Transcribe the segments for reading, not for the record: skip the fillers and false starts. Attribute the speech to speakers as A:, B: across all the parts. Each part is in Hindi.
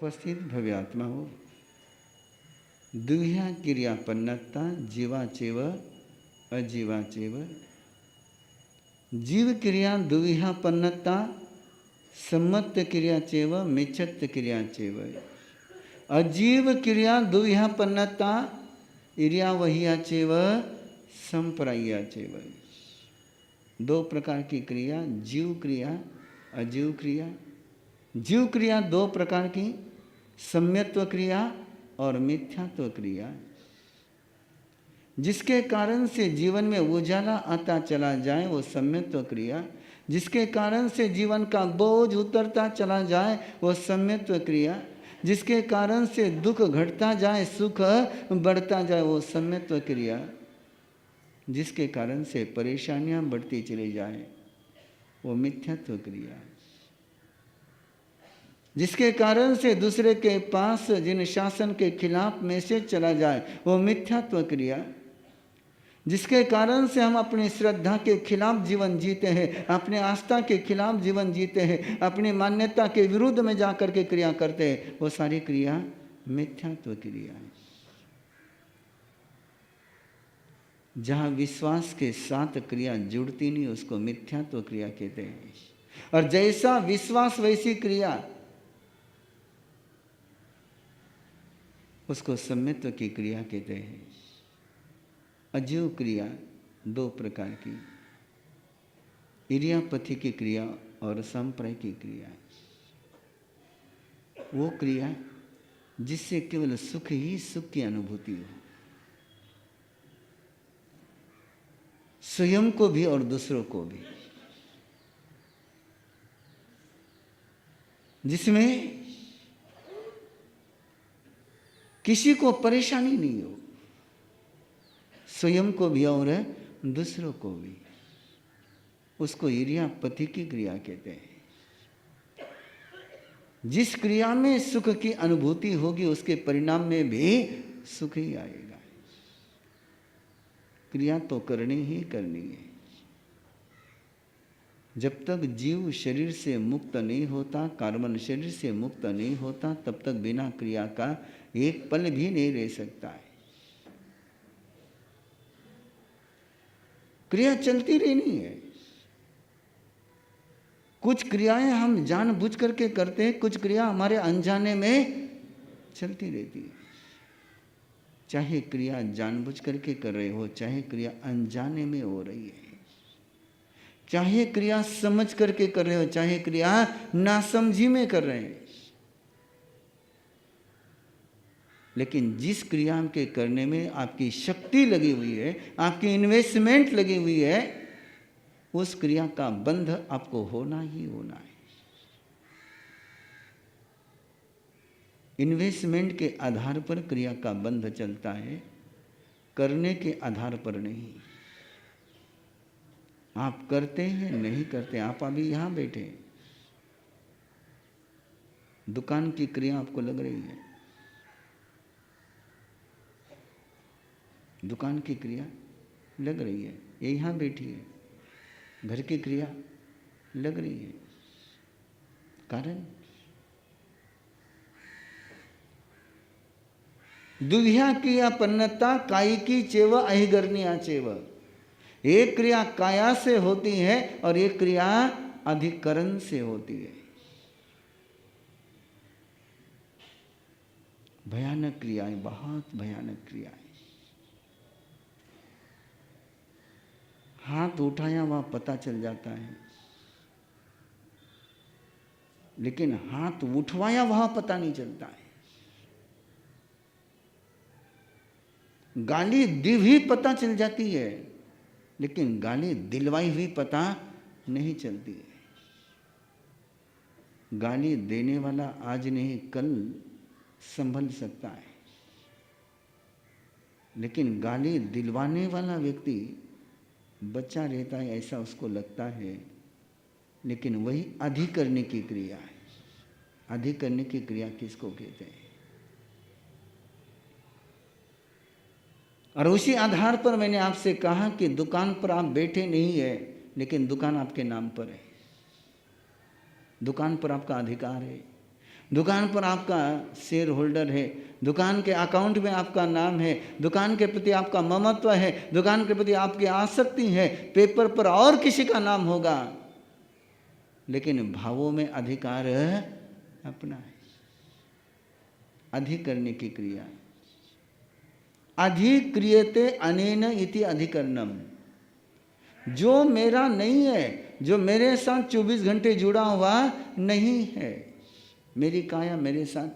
A: उपस्थित भव्यात्मा हो। दुह्या क्रियापन्नता जीवा चेव अजीवा चेव। जीव क्रिया दुह्यापन्नता सम्मत क्रिया चेव मिच्छत क्रिया चेव। अजीव क्रिया दुह्यापन्नता इरिया वहिया चेव संप्राया चेव। दो प्रकार की क्रिया, जीव क्रिया अजीव क्रिया। जीव क्रिया दो प्रकार की, सम्यत्व क्रिया और मिथ्यात्व क्रिया। जिसके कारण से जीवन में उजाला आता चला जाए वो सम्यत्व क्रिया, जिसके कारण से जीवन का बोझ उतरता चला जाए वो सम्यत्व क्रिया, जिसके कारण से दुख घटता जाए सुख बढ़ता जाए वो सम्यत्व क्रिया, जिसके कारण से परेशानियां बढ़ती चली जाए वो मिथ्यात्व क्रिया, जिसके कारण से दूसरे के पास जिन शासन के खिलाफ मैसेज चला जाए वो मिथ्यात्व क्रिया, जिसके कारण से हम अपनी श्रद्धा के खिलाफ जीवन जीते हैं, अपने आस्था के खिलाफ जीवन जीते हैं, अपनी मान्यता के विरुद्ध में जाकर के क्रिया करते हैं, वो सारी क्रिया मिथ्यात्व क्रिया है। जहाँ विश्वास के साथ क्रिया जुड़ती नहीं उसको मिथ्यात्व क्रिया कहते हैं। और जैसा विश्वास वैसी क्रिया उसको सम्यत्व की क्रिया कहते हैं। अजीव क्रिया दो प्रकार की, इरियापथि की क्रिया और संप्रय की क्रिया। वो क्रिया जिससे केवल सुख ही सुख की अनुभूति हो, स्वयं को भी और दूसरों को भी, जिसमें किसी को परेशानी नहीं हो, स्वयं को भी और दूसरों को भी, उसको इरियापथि की क्रिया कहते हैं। जिस क्रिया में सुख की अनुभूति होगी उसके परिणाम में भी सुख ही आएगा। क्रिया तो करनी ही करनी है। जब तक जीव शरीर से मुक्त नहीं होता, कार्बन शरीर से मुक्त नहीं होता, तब तक बिना क्रिया का एक पल भी नहीं रह सकता है। क्रिया चलती रहनी है। कुछ क्रियाएं हम जानबूझ करके करते हैं, कुछ क्रिया हमारे अनजाने में चलती रहती है। चाहे क्रिया जानबूझ करके कर रहे हो, चाहे क्रिया अनजाने में हो रही है, चाहे क्रिया समझ करके कर रहे हो, चाहे क्रिया नासमझी में कर रहे हैं, लेकिन जिस क्रिया के करने में आपकी शक्ति लगी हुई है, आपकी इन्वेस्टमेंट लगी हुई है, उस क्रिया का बंध आपको होना ही होना है। इन्वेस्टमेंट के आधार पर क्रिया का बंध चलता है, करने के आधार पर नहीं। आप करते हैं नहीं करते, आप अभी यहां बैठे, दुकान की क्रिया आपको लग रही है, दुकान की क्रिया लग रही है, ये यहां बैठी है, घर की क्रिया लग रही है। कारण दुह्या क्रियापन्नता कायिकी चेव अहिगर्णिया चेव। एक क्रिया काया से होती है और एक क्रिया अधिकरण से होती है। भयानक क्रियाएं, बहुत भयानक क्रियाएं। हाथ उठाया वह पता चल जाता है, लेकिन हाथ उठवाया वह पता नहीं चलता है। गाली दी भी पता चल जाती है, लेकिन गाली दिलवाई हुई पता नहीं चलती है। गाली देने वाला आज नहीं कल संभल सकता है, लेकिन गाली दिलवाने वाला व्यक्ति बच्चा रहता है ऐसा उसको लगता है, लेकिन वही अधिकरने की क्रिया है। अधिकरने की क्रिया किसको कहते हैं? और उसी आधार पर मैंने आपसे कहा कि दुकान पर आप बैठे नहीं है, लेकिन दुकान आपके नाम पर है, दुकान पर आपका अधिकार है, दुकान पर आपका शेयर होल्डर है, दुकान के अकाउंट में आपका नाम है, दुकान के प्रति आपका ममत्व है, दुकान के प्रति आपकी आसक्ति है, पेपर पर और किसी का नाम होगा, लेकिन भावों में अधिकार अपना है। अधिक करने की क्रिया, अधिक्रियते अनेन इति अधिकरणम। जो मेरा नहीं है, जो मेरे साथ 24 घंटे जुड़ा हुआ नहीं है, मेरी काया मेरे साथ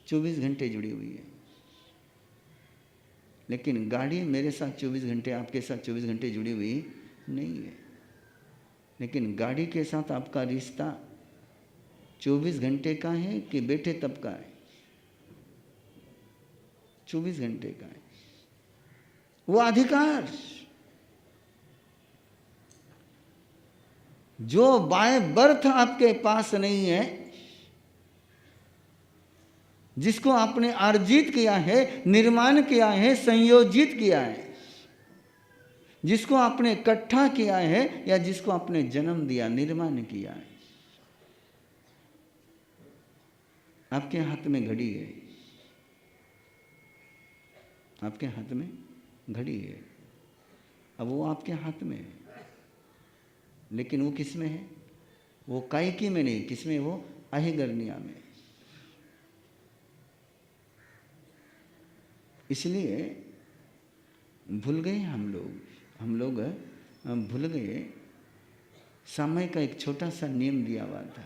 A: 24 घंटे जुड़ी हुई है, लेकिन गाड़ी मेरे साथ 24 घंटे, आपके साथ 24 घंटे जुड़ी हुई नहीं है। लेकिन गाड़ी के साथ आपका रिश्ता 24 घंटे का है कि बेटे तब का है? 24 घंटे का है। वो अधिकार जो बाय बर्थ आपके पास नहीं है, जिसको आपने अर्जित किया है, निर्माण किया है, संयोजित किया है, जिसको आपने इकट्ठा किया है, या जिसको आपने जन्म दिया, निर्माण किया है, आपके हाथ में घड़ी है, आपके हाथ में घड़ी है। अब वो आपके हाथ में है, लेकिन वो किस में है? वो कायकी में नहीं, किस में? वो अहिगर्निया में। इसलिए भूल गए हम लोग भूल गए। समय का एक छोटा सा नियम दिया हुआ था,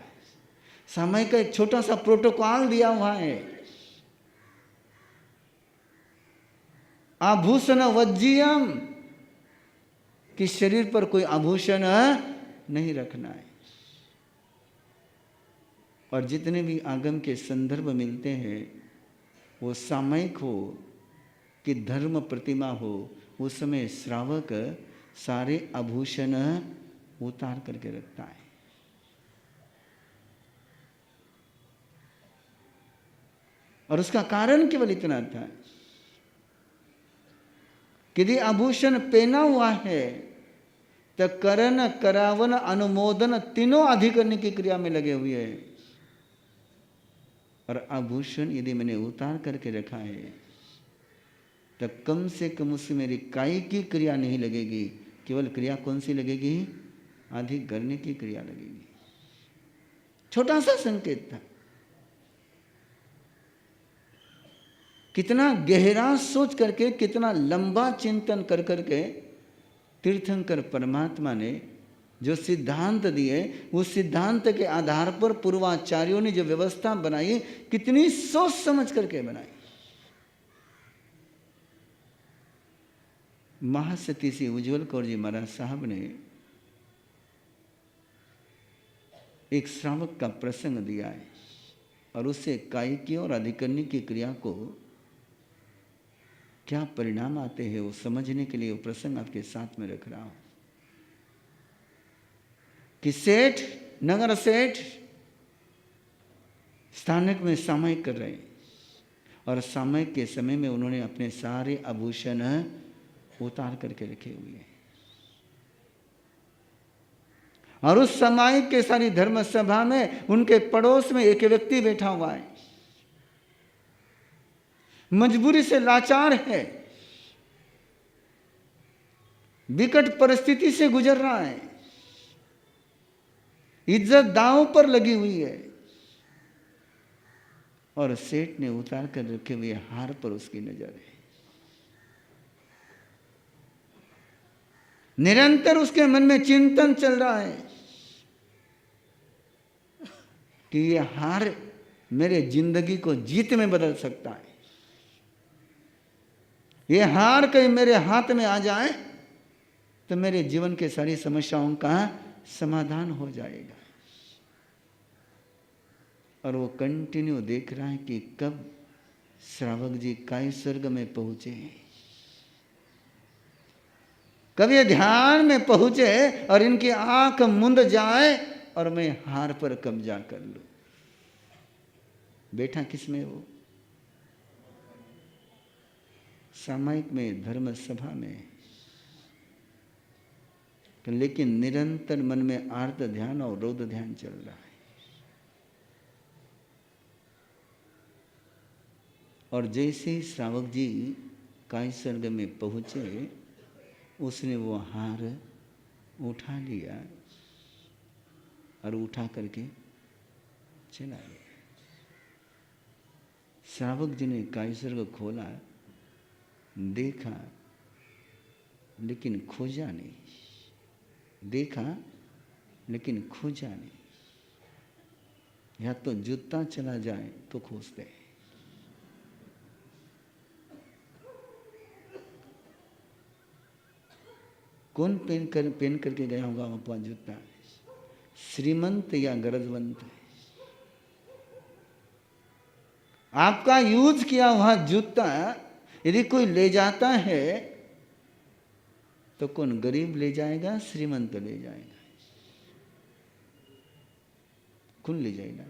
A: समय का एक छोटा सा प्रोटोकॉल दिया हुआ है। आभूषण वज्जियम, कि शरीर पर कोई आभूषण नहीं रखना है। और जितने भी आगम के संदर्भ मिलते हैं, वो सामयिक हो कि धर्म प्रतिमा हो, उस समय श्रावक सारे आभूषण उतार करके रखता है। और उसका कारण केवल इतना था कि यदि आभूषण पहना हुआ है तो करण, करावन, अनुमोदन तीनों अधिकरण की क्रिया में लगे हुए हैं। और आभूषण यदि मैंने उतार करके रखा है तो कम से कम उससे मेरी काई की क्रिया नहीं लगेगी, केवल क्रिया कौन सी लगेगी? अधिकरण की क्रिया लगेगी। छोटा सा संकेत था। कितना गहरा सोच करके, कितना लंबा चिंतन कर करके तीर्थंकर परमात्मा ने जो सिद्धांत दिए, उस सिद्धांत के आधार पर पूर्वाचार्यों ने जो व्यवस्था बनाई, कितनी सोच समझ करके बनाई। महासती श्री उज्ज्वल कौर जी महाराज साहब ने एक श्रावक का प्रसंग दिया है, और उससे कायिकी और अधिकरणी की क्रिया को क्या परिणाम आते हैं वो समझने के लिए वो प्रसंग आपके साथ में रख रहा हूं। कि सेठ, नगर सेठ स्थानक में सामयिक कर रहे हैं, और सामयिक के समय में उन्होंने अपने सारे आभूषण उतार करके रखे हुए हैं। और उस सामयिक के सारी धर्म सभा में उनके पड़ोस में एक व्यक्ति बैठा हुआ है, मजबूरी से लाचार है, विकट परिस्थिति से गुजर रहा है, इज्जत दांव पर लगी हुई है, और सेठ ने उतार कर रखे हुए हार पर उसकी नजर है। निरंतर उसके मन में चिंतन चल रहा है कि यह हार मेरे जिंदगी को जीत में बदल सकता है, ये हार कहीं मेरे हाथ में आ जाए तो मेरे जीवन के सारी समस्याओं का समाधान हो जाएगा। और वो कंटिन्यू देख रहा है कि कब श्रावक जी काय स्वर्ग में पहुंचे, कब ये ध्यान में पहुंचे और इनकी आंख मुंद जाए और मैं हार पर कब्जा कर लूं। बैठा किस में? वो सामयिक में, धर्म सभा में, लेकिन निरंतर मन में आर्त ध्यान और रौद्र ध्यान चल रहा है। और जैसे ही श्रावक जी काई स्वर्ग में पहुँचे, उसने वो हार उठा लिया और उठा करके चला गया। श्रावक जी ने काई स्वर्ग खोला, देखा लेकिन खोजा नहीं, देखा लेकिन खोजा नहीं। या तो जूता चला जाए तो खोजते हैं। कौन पहन करके गया होगा वहाँ जूता? श्रीमंत या गरजवंत? आपका यूज किया हुआ जूता यदि कोई ले जाता है तो कौन, गरीब ले जाएगा, श्रीमंत ले जाएगा? कौन ले जाएगा?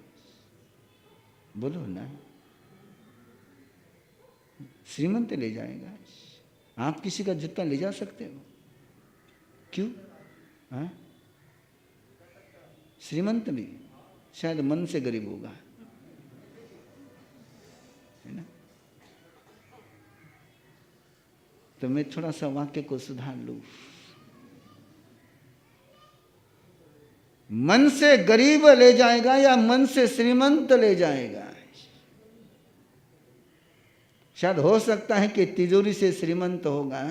A: बोलो ना। श्रीमंत ले जाएगा। आप किसी का जूता ले जा सकते हो? क्यों? हाँ, श्रीमंत भी शायद मन से गरीब होगा, है ना। तो मैं थोड़ा सा वाक्य को सुधार लूं। मन से गरीब ले जाएगा या मन से श्रीमंत ले जाएगा? शायद हो सकता है कि तिजोरी से श्रीमंत होगा,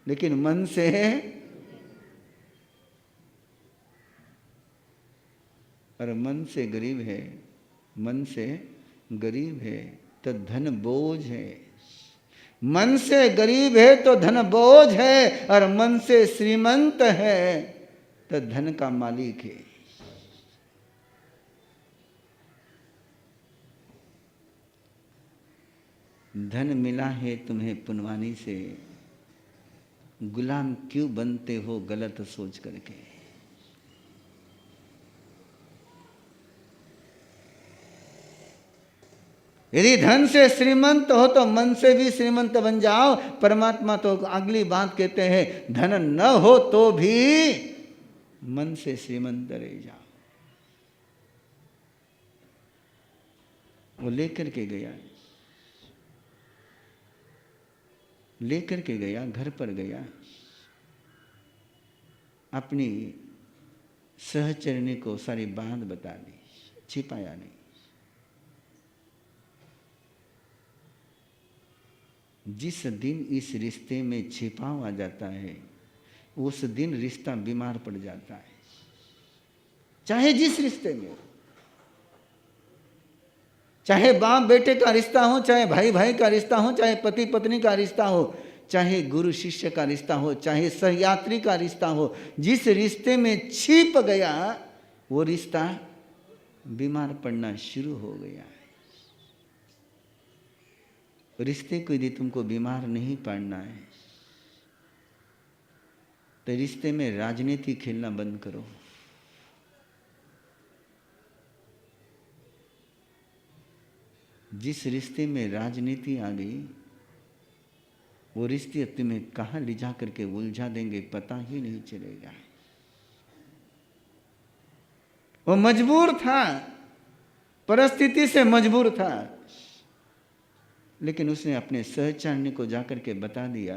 A: लेकिन मन से, और मन से गरीब है, मन से गरीब है तो धन बोझ है। मन से गरीब है तो धन बोझ है, और मन से श्रीमंत है तो धन का मालिक है। धन मिला है तुम्हें पुनवानी से, गुलाम क्यों बनते हो गलत सोच करके? यदि धन से श्रीमंत हो तो मन से भी श्रीमंत बन जाओ। परमात्मा तो अगली बात कहते हैं, धन न हो तो भी मन से श्रीमंत रह जाओ। वो लेकर के गया, लेकर के गया, घर पर गया, अपनी सहचरणी को सारी बात बता दी, छिपाया नहीं। जिस दिन इस रिश्ते में छिपाव आ जाता है, उस दिन रिश्ता बीमार पड़ जाता है। चाहे जिस रिश्ते में हो, चाहे बाप बेटे का रिश्ता हो, चाहे भाई भाई का रिश्ता हो, चाहे पति पत्नी का रिश्ता हो, चाहे गुरु शिष्य का रिश्ता हो, चाहे सहयात्री का रिश्ता हो, जिस रिश्ते में छिप गया वो रिश्ता बीमार पड़ना शुरू हो गया है। रिश्ते को यदि तुमको बीमार नहीं पड़ना है तो रिश्ते में राजनीति खेलना बंद करो। जिस रिश्ते में राजनीति आ गई, वो रिश्ते तुम्हें कहाँ ले जा करके उलझा देंगे पता ही नहीं चलेगा। वो मजबूर था, परिस्थिति से मजबूर था, लेकिन उसने अपने सहचरणी को जाकर के बता दिया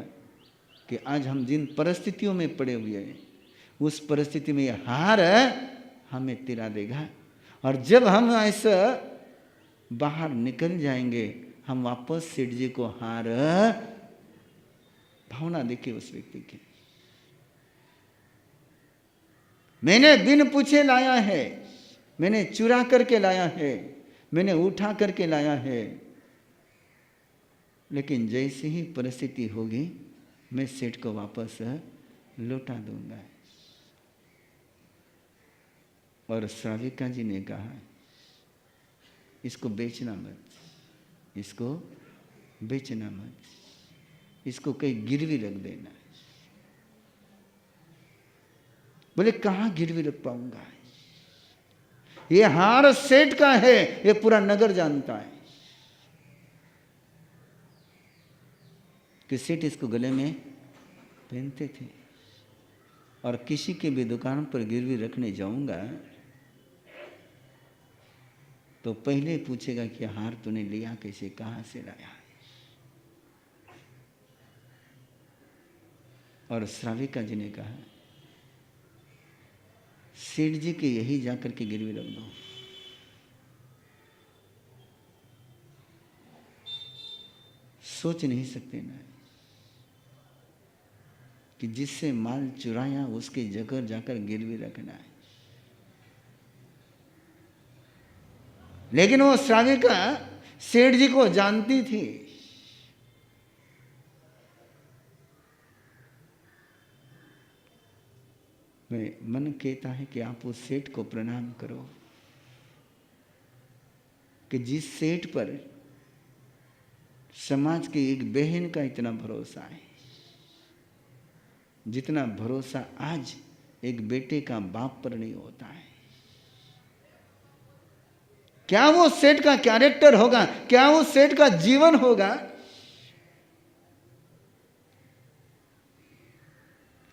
A: कि आज हम जिन परिस्थितियों में पड़े हुए हैं, उस परिस्थिति में यह हार हमें तिरा देगा, और जब हम ऐसा बाहर निकल जाएंगे, हम वापस सेठ जी को हार, भावना देखिए उस व्यक्ति की, मैंने बिन पूछे लाया है, मैंने चुरा करके लाया है, मैंने उठा करके लाया है, लेकिन जैसी ही परिस्थिति होगी मैं सेठ को वापस लौटा दूंगा। और श्राविका जी ने कहा, इसको बेचना मत, इसको बेचना मत, इसको कहीं गिरवी रख देना। बोले कहाँ गिरवी रख पाऊंगा? ये हार सेठ का है, ये पूरा नगर जानता है कि सेठ इसको गले में पहनते थे, और किसी के भी दुकान पर गिरवी रखने जाऊंगा तो पहले पूछेगा कि हार तूने लिया कैसे, कहाँ से लाया? और श्राविका जी ने कहा, सेठ जी के यही जाकर के गिरवी रख दो। सोच नहीं सकते ना कि जिससे माल चुराया उसके जगह जाकर गिरवी रखना है। लेकिन वो श्राविका सेठ जी को जानती थी। मन कहता है कि आप उस सेठ को प्रणाम करो कि जिस सेठ पर समाज की एक बहन का इतना भरोसा है, जितना भरोसा आज एक बेटे का बाप पर नहीं होता है। क्या वो सेठ का कैरेक्टर होगा, क्या वो सेठ का जीवन होगा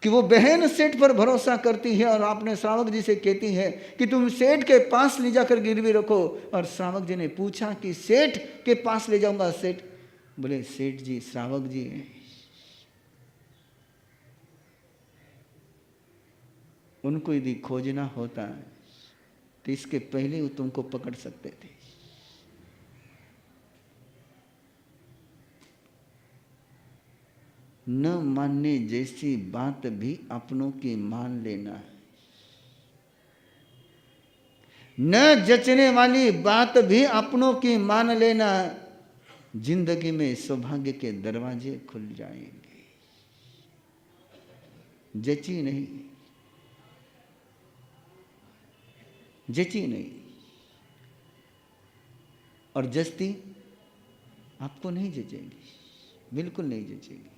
A: कि वो बहन सेठ पर भरोसा करती है और आपने श्रावक जी से कहती है कि तुम सेठ के पास ले जाकर गिरवी रखो। और श्रावक जी ने पूछा कि सेठ के पास ले जाऊंगा? सेठ बोले, सेठ जी श्रावक जी हैं, उनको यदि खोजना होता तो इसके पहले वो तुमको पकड़ सकते थे। न मानने जैसी बात भी अपनों की मान लेना है, न जचने वाली बात भी अपनों की मान लेना। जिंदगी में सौभाग्य के दरवाजे खुल जाएंगे। जची नहीं, जची नहीं और जचती आपको नहीं जचेगी, बिल्कुल नहीं जचेगी।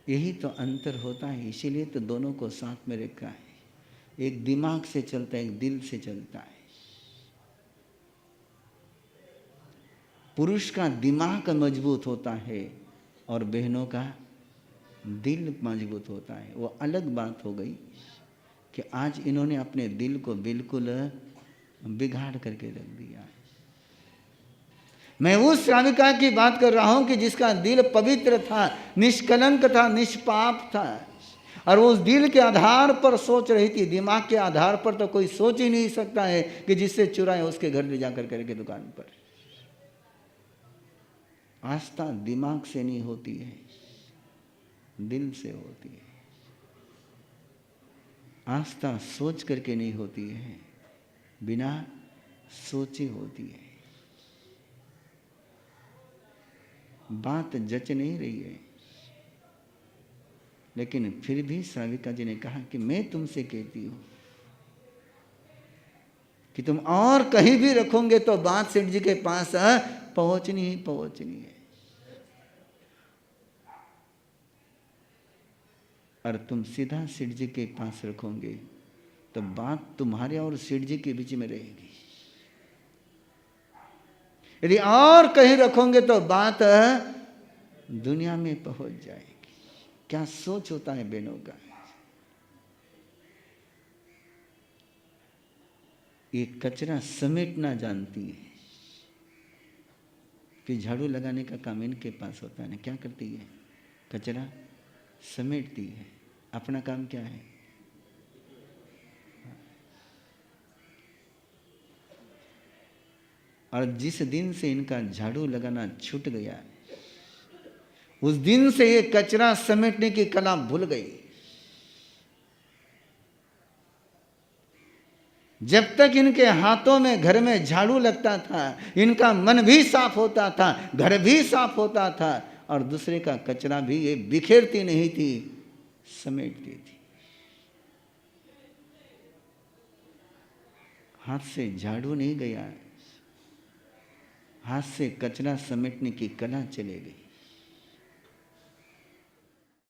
A: यही तो अंतर होता है। इसीलिए तो दोनों को साथ में रखा है। एक दिमाग से चलता है, एक दिल से चलता है। पुरुष का दिमाग मजबूत होता है और बहनों का दिल मजबूत होता है। वो अलग बात हो गई कि आज इन्होंने अपने दिल को बिल्कुल बिगाड़ करके रख दिया है। मैं उस श्राविका की बात कर रहा हूं कि जिसका दिल पवित्र था, निष्कलंक था, निष्पाप था, और उस दिल के आधार पर सोच रही थी। दिमाग के आधार पर तो कोई सोच ही नहीं सकता है कि जिससे चुराए उसके घर ले जाकर करके दुकान पर। आस्था दिमाग से नहीं होती है, दिल से होती है। आस्था सोच करके नहीं होती है, बिना सोचे होती है। बात जच नहीं रही है, लेकिन फिर भी श्राविका जी ने कहा कि मैं तुमसे कहती हूं कि तुम और कहीं भी रखोगे तो बात सेठ जी के पास पहुंचनी ही पहुंचनी है। और तुम सीधा सेठ जी के पास रखोगे तो बात तुम्हारे और सेठ जी के बीच में रहेगी। यदि और कहीं रखोगे तो बात दुनिया में पहुंच जाएगी। क्या सोच होता है बहनों का। ये कचरा समेटना जानती है कि झाड़ू लगाने का काम इनके पास होता है ना। क्या करती है? कचरा समेटती है। अपना काम क्या है? और जिस दिन से इनका झाड़ू लगाना छूट गया, उस दिन से ये कचरा समेटने की कला भूल गई। जब तक इनके हाथों में घर में झाड़ू लगता था, इनका मन भी साफ होता था, घर भी साफ होता था, और दूसरे का कचरा भी ये बिखेरती नहीं थी, समेटती थी। हाथ से झाड़ू नहीं गया, हाथ से कचरा समेटने की कला चले गई।